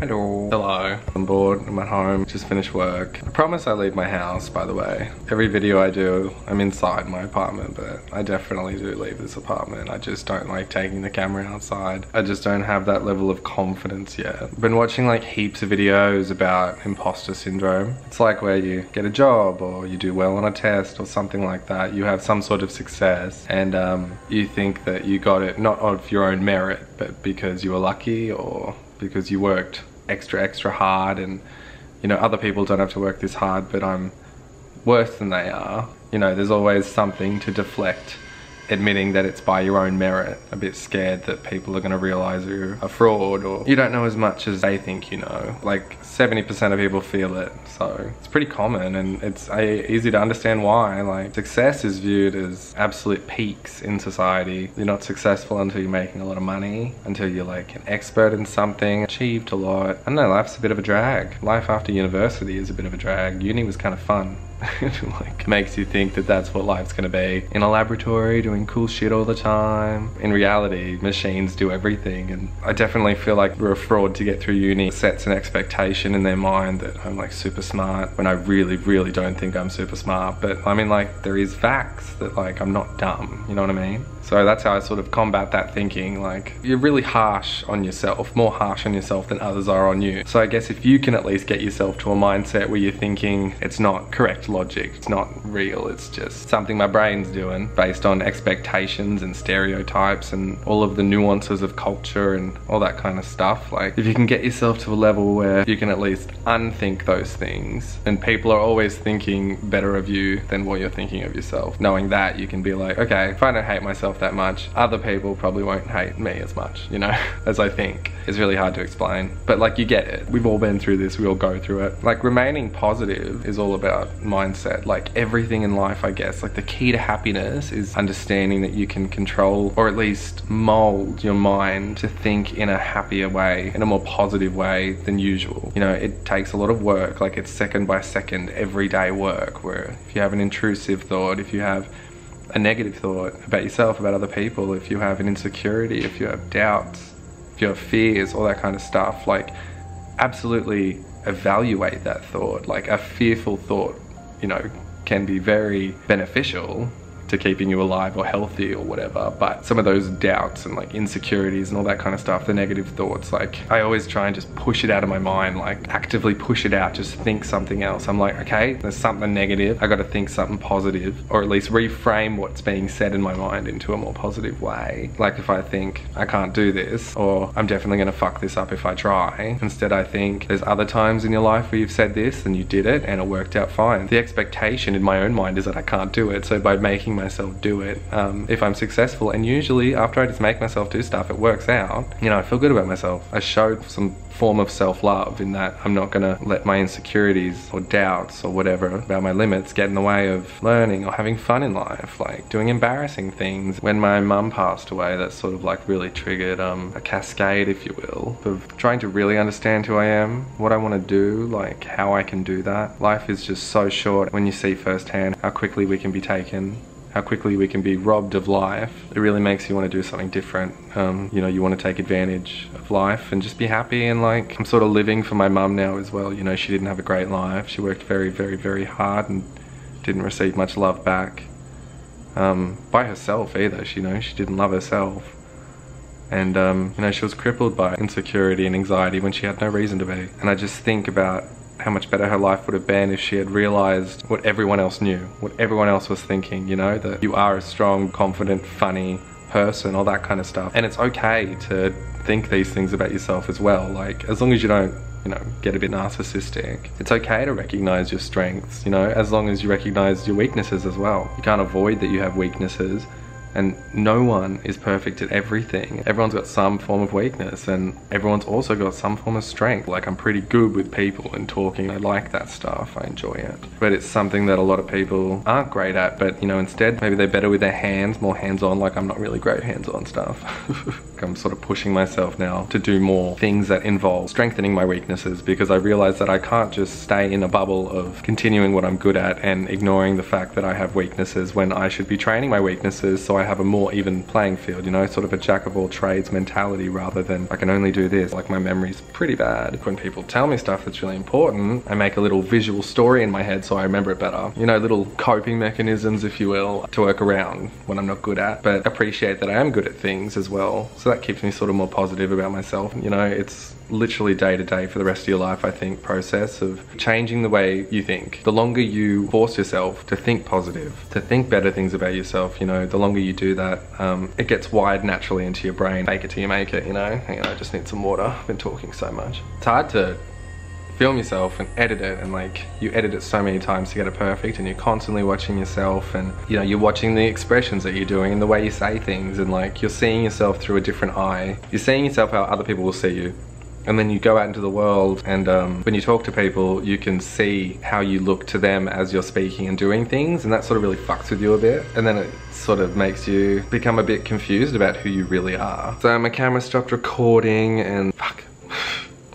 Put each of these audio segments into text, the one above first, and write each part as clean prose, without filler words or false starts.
Hello. Hello. I'm bored, I'm at home, just finished work. I promise I leave my house, by the way. Every video I do, I'm inside my apartment, but I definitely do leave this apartment. I just don't like taking the camera outside. I just don't have that level of confidence yet. I've been watching like heaps of videos about imposter syndrome. It's like where you get a job or you do well on a test or something like that. You have some sort of success and you think that you got it not of your own merit, but because you were lucky or because you worked extra hard, and you know, other people don't have to work this hard, but I'm worse than they are. You know, there's always something to deflect admitting that it's by your own merit. A bit scared that people are going to realize you're a fraud or you don't know as much as they think you know. Like 70% of people feel it, so it's pretty common, and it's easy to understand why. Like, success is viewed as absolute peaks in society. You're not successful until you're making a lot of money, until you're like an expert in something, achieved a lot. I don't know, life's a bit of a drag. Life after university is a bit of a drag. Uni was kind of fun. Like, makes you think that that's what life's gonna be. In a laboratory doing cool shit all the time. In reality, machines do everything, and I definitely feel like we're a fraud to get through uni. It sets an expectation in their mind that I'm like super smart when I really don't think I'm super smart. But I mean, like, there is facts that like I'm not dumb, you know what I mean? So that's how I sort of combat that thinking. Like, you're really harsh on yourself, more harsh on yourself than others are on you. So I guess if you can at least get yourself to a mindset where you're thinking it's not correct logic, it's not real, it's just something my brain's doing based on expectations and stereotypes and all of the nuances of culture and all that kind of stuff. Like, if you can get yourself to a level where you can at least unthink those things, and people are always thinking better of you than what you're thinking of yourself, knowing that you can be like, okay, if I don't hate myself that much, other people probably won't hate me as much, you know, as I think. It's really hard to explain, but like, you get it. We've all been through this, we all go through it. Like, remaining positive is all about mindset. Like, everything in life, I guess, like the key to happiness is understanding that you can control or at least mold your mind to think in a happier way, in a more positive way than usual. You know, it takes a lot of work. Like, it's second by second, everyday work, where if you have an intrusive thought, if you have a negative thought about yourself, about other people, if you have an insecurity, if you have doubts, if you have fears, all that kind of stuff, like, absolutely evaluate that thought. Like, a fearful thought, you know, can be very beneficial to keeping you alive or healthy or whatever, but some of those doubts and like insecurities and all that kind of stuff, the negative thoughts, like, I always try and just push it out of my mind, like actively push it out, just think something else. I'm like, okay, there's something negative, I gotta think something positive, or at least reframe what's being said in my mind into a more positive way. Like, if I think I can't do this, or I'm definitely gonna fuck this up if I try, instead I think there's other times in your life where you've said this and you did it and it worked out fine. The expectation in my own mind is that I can't do it, so by making myself do it, if I'm successful, and usually after I just make myself do stuff, it works out, you know, I feel good about myself. I showed some form of self-love in that I'm not gonna let my insecurities or doubts or whatever about my limits get in the way of learning or having fun in life, like doing embarrassing things. When my mum passed away, that sort of like really triggered a cascade, if you will, of trying to really understand who I am, what I want to do, like how I can do that. Life is just so short when you see firsthand how quickly we can be taken, how quickly we can be robbed of life. It really makes you want to do something different. You know, you want to take advantage of life and just be happy. And like, I'm sort of living for my mum now as well. You know, she didn't have a great life. She worked very hard and didn't receive much love back by herself either. You know, she didn't love herself. And you know, she was crippled by insecurity and anxiety when she had no reason to be. And I just think about how much better her life would have been if she had realized what everyone else knew, what everyone else was thinking, you know, that you are a strong, confident, funny person, all that kind of stuff. And it's okay to think these things about yourself as well. Like, as long as you don't, you know, get a bit narcissistic, it's okay to recognize your strengths, you know, as long as you recognize your weaknesses as well. You can't avoid that you have weaknesses. And no one is perfect at everything. Everyone's got some form of weakness, and everyone's also got some form of strength. Like, I'm pretty good with people and talking. I like that stuff, I enjoy it. But it's something that a lot of people aren't great at, but you know, instead maybe they're better with their hands, more hands-on. Like, I'm not really great hands-on stuff. like I'm sort of pushing myself now to do more things that involve strengthening my weaknesses, because I realize that I can't just stay in a bubble of continuing what I'm good at and ignoring the fact that I have weaknesses, when I should be training my weaknesses so I have a more even playing field, you know, sort of a jack of all trades mentality, rather than I can only do this. Like, my memory's pretty bad. When people tell me stuff that's really important, I make a little visual story in my head so I remember it better. You know, little coping mechanisms, if you will, to work around when I'm not good at, but appreciate that I am good at things as well. So that keeps me sort of more positive about myself. You know, it's literally day to day for the rest of your life, I think, process of changing the way you think. The longer you force yourself to think positive, to think better things about yourself, you know, the longer you do that, it gets wired naturally into your brain. Fake it till you make it, you know? Hang on, I just need some water. I've been talking so much. It's hard to film yourself and edit it, and like, you edit it so many times to get it perfect, and you're constantly watching yourself, and you know, you're watching the expressions that you're doing and the way you say things, and like, you're seeing yourself through a different eye. You're seeing yourself how other people will see you. And then you go out into the world, and when you talk to people, you can see how you look to them as you're speaking and doing things, and that sort of really fucks with you a bit. And then it sort of makes you become a bit confused about who you really are. So my camera stopped recording, and fuck.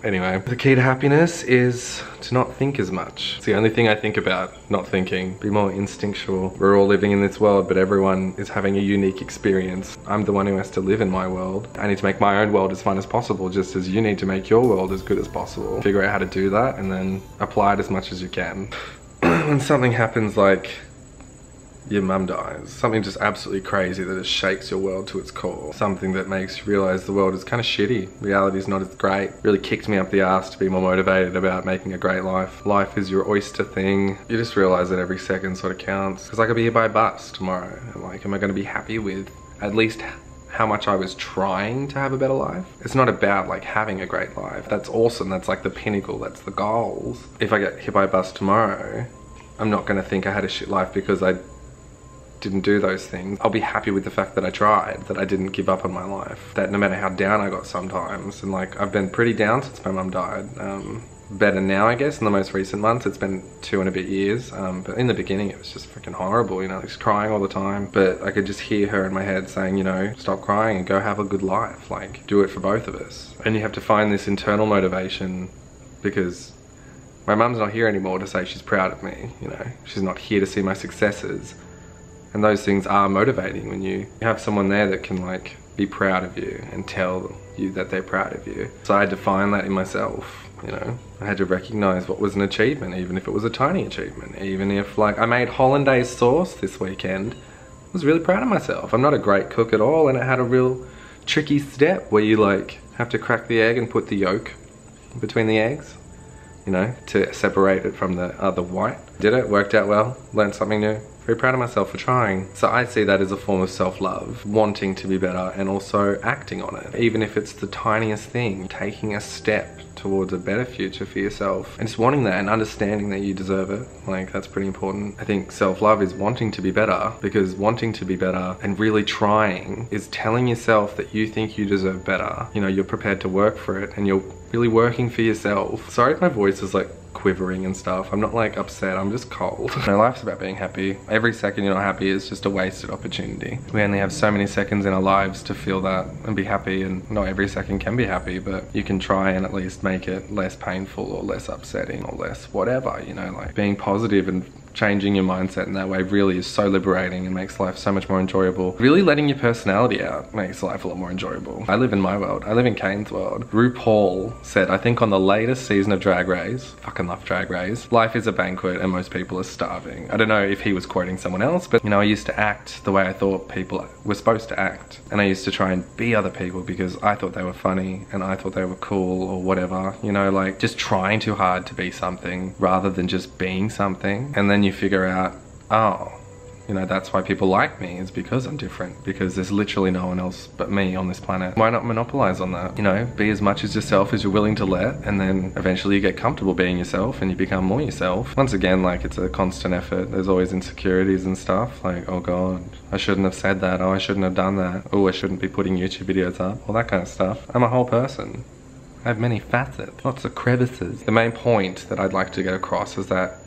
Anyway, the key to happiness is to not think as much. It's the only thing I think about, not thinking. Be more instinctual. We're all living in this world, but everyone is having a unique experience. I'm the one who has to live in my world. I need to make my own world as fun as possible, just as you need to make your world as good as possible. Figure out how to do that, and then apply it as much as you can. When something happens like your mum dies, something just absolutely crazy that just shakes your world to its core, something that makes you realize the world is kind of shitty, reality's not as great, really kicked me up the ass to be more motivated about making a great life. Life is your oyster thing. You just realize that every second sort of counts, because I could be here by bus tomorrow, and like, am I going to be happy with at least how much I was trying to have a better life? It's not about like having a great life. That's awesome, that's like the pinnacle, that's the goals. If I get hit by a bus tomorrow, I'm not going to think I had a shit life because I didn't do those things. I'll be happy with the fact that I tried, that I didn't give up on my life, that no matter how down I got sometimes, and like, I've been pretty down since my mum died. Better now, I guess, in the most recent months. It's been 2 and a bit years, but in the beginning it was just freaking horrible, you know, just crying all the time. But I could just hear her in my head saying, you know, stop crying and go have a good life, like, do it for both of us. And you have to find this internal motivation, because my mum's not here anymore to say she's proud of me, you know, she's not here to see my successes. And those things are motivating when you have someone there that can like be proud of you and tell you that they're proud of you. So I had to find that in myself, you know. I had to recognize what was an achievement, even if it was a tiny achievement. Even if like I made hollandaise sauce this weekend, I was really proud of myself. I'm not a great cook at all, and it had a real tricky step where you like have to crack the egg and put the yolk between the eggs, you know, to separate it from the other white. Did it, worked out well, learned something new. Very proud of myself for trying. So I see that as a form of self-love, wanting to be better and also acting on it. Even if it's the tiniest thing, taking a step towards a better future for yourself and just wanting that and understanding that you deserve it. Like, that's pretty important. I think self-love is wanting to be better, because wanting to be better and really trying is telling yourself that you think you deserve better. You know, you're prepared to work for it and you're really working for yourself. Sorry if my voice is like quivering and stuff. I'm not like upset, I'm just cold. No, life's about being happy. Every second you're not happy is just a wasted opportunity. We only have so many seconds in our lives to feel that and be happy, and not every second can be happy, but you can try and at least make it less painful or less upsetting or less whatever, you know, like being positive and changing your mindset in that way really is so liberating and makes life so much more enjoyable. Really letting your personality out makes life a lot more enjoyable. I live in my world. I live in KANE's world. RuPaul said, I think on the latest season of Drag Race, fucking love Drag Race, life is a banquet and most people are starving. I don't know if he was quoting someone else, but you know, I used to act the way I thought people were supposed to act. And I used to try and be other people because I thought they were funny and I thought they were cool or whatever, you know, like just trying too hard to be something rather than just being something. And then you figure out, oh, you know, that's why people like me, is because I'm different, because there's literally no one else but me on this planet. Why not monopolize on that? You know, be as much as yourself as you're willing to let, and then eventually you get comfortable being yourself and you become more yourself. Once again, like, it's a constant effort. There's always insecurities and stuff, like, oh god, I shouldn't have said that, oh I shouldn't have done that, oh I shouldn't be putting YouTube videos up, all that kind of stuff. I'm a whole person. I have many facets, lots of crevices. The main point that I'd like to get across is that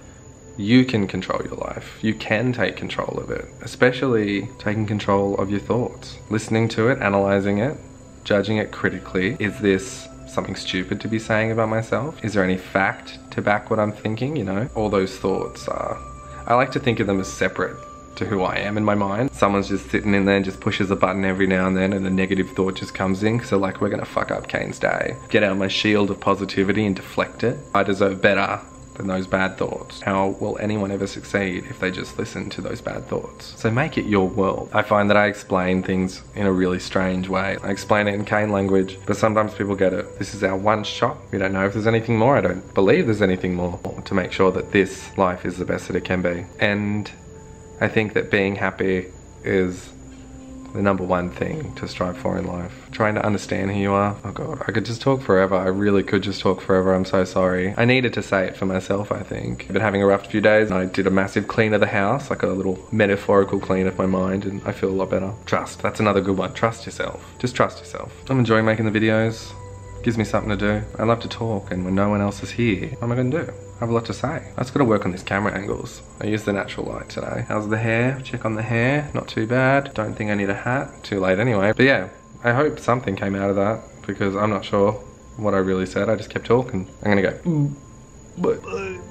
you can control your life. You can take control of it, especially taking control of your thoughts. Listening to it, analyzing it, judging it critically. Is this something stupid to be saying about myself? Is there any fact to back what I'm thinking, you know? All those thoughts are, I like to think of them as separate to who I am in my mind. Someone's just sitting in there and just pushes a button every now and then and a negative thought just comes in, so like, we're gonna fuck up KANE's day. Get out my shield of positivity and deflect it. I deserve better than those bad thoughts. How will anyone ever succeed if they just listen to those bad thoughts? So make it your world. I find that I explain things in a really strange way. I explain it in KANE language, but sometimes people get it. This is our one shot. We don't know if there's anything more. I don't believe there's anything more to make sure that this life is the best that it can be. And I think that being happy is the #1 thing to strive for in life. Trying to understand who you are. Oh God, I could just talk forever. I really could just talk forever. I'm so sorry. I needed to say it for myself, I think. I've been having a rough few days. I did a massive clean of the house, like a little metaphorical clean of my mind, and I feel a lot better. Trust, that's another good one. Trust yourself. Just trust yourself. I'm enjoying making the videos. Gives me something to do. I love to talk, and when no one else is here, what am I gonna do? I have a lot to say. I just gotta work on these camera angles. I used the natural light today. How's the hair? Check on the hair. Not too bad. Don't think I need a hat. Too late anyway. But yeah, I hope something came out of that, because I'm not sure what I really said. I just kept talking. I'm gonna go. Bye.